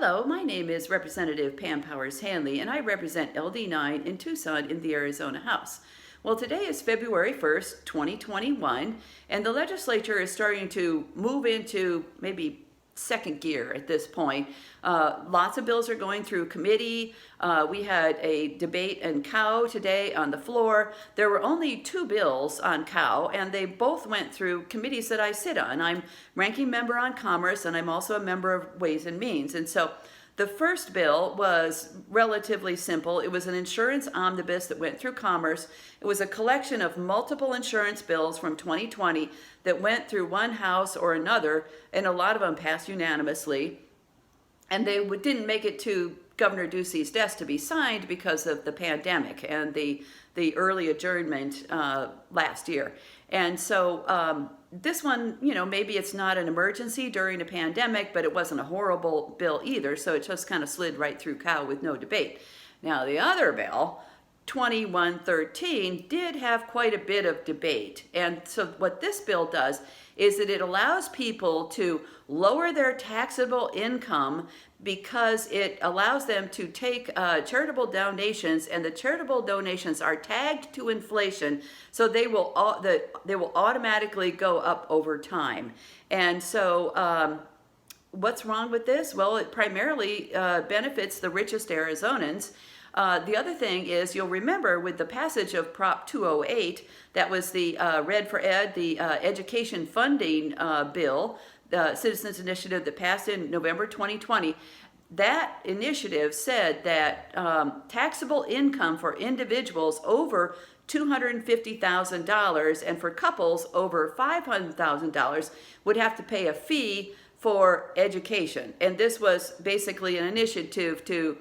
Hello, my name is Representative Pam Powers Hanley, and I represent LD9 in Tucson in the Arizona House. Well, today is February 1st, 2021, and the legislature is starting to move into maybe second gear at this point. Lots of bills are going through committee. We had a debate in Cow today on the floor. There were only 2 bills on Cow, and they both went through committees that I sit on. I'm ranking member on Commerce, and I'm also a member of Ways and Means. And so the first bill was relatively simple. It was an insurance omnibus that went through Commerce. It was a collection of multiple insurance bills from 2020 that went through one house or another, and a lot of them passed unanimously. And they didn't make it to Governor Ducey's desk to be signed because of the pandemic and the early adjournment last year. And so this one, maybe it's not an emergency during a pandemic, but it wasn't a horrible bill either, so it just kind of slid right through Cow with no debate. Now, the other bill, 2113, did have quite a bit of debate. And so what this bill does is that it allows people to lower their taxable income because it allows them to take charitable donations, and the charitable donations are tagged to inflation, so they will automatically go up over time. And so what's wrong with this? Well, it primarily benefits the richest Arizonans. The other thing is, you'll remember with the passage of Prop 208, that was the Red for Ed, the education funding bill, the Citizens Initiative that passed in November 2020, that initiative said that taxable income for individuals over $250,000 and for couples over $500,000 would have to pay a fee for education. And this was basically an initiative to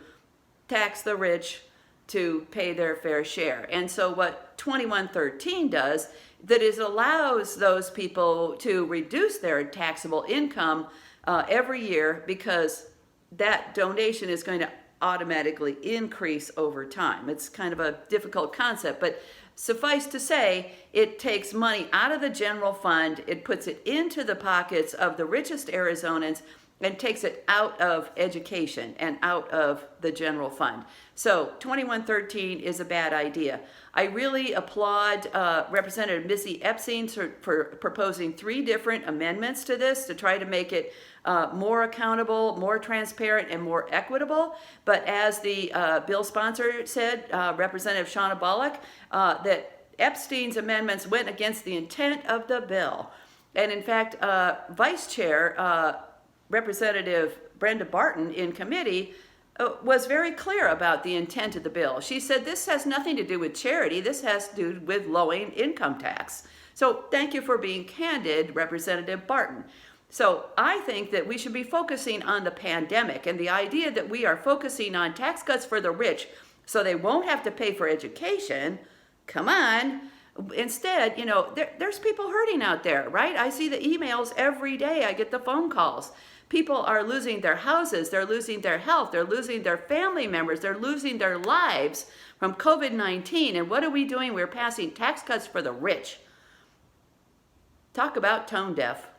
tax the rich to pay their fair share. And so what 2113 does, that is allows those people to reduce their taxable income every year, because that donation is going to automatically increase over time. It's kind of a difficult concept, but suffice to say, it takes money out of the general fund, it puts it into the pockets of the richest Arizonans, and takes it out of education and out of the general fund. So 2113 is a bad idea. I really applaud Representative Missy Epstein for proposing 3 different amendments to this to try to make it more accountable, more transparent, and more equitable. But as the bill sponsor said, Representative Shauna Bullock, that Epstein's amendments went against the intent of the bill. And in fact, Vice Chair Representative Brenda Barton in committee was very clear about the intent of the bill. She said this has nothing to do with charity, this has to do with lowering income tax. So thank you for being candid, Representative Barton. So I think that we should be focusing on the pandemic, and the idea that we are focusing on tax cuts for the rich so they won't have to pay for education, come on. Instead, there's people hurting out there, right? I see the emails every day, I get the phone calls. People are losing their houses, they're losing their health, they're losing their family members, they're losing their lives from COVID-19. And what are we doing? We're passing tax cuts for the rich. Talk about tone deaf.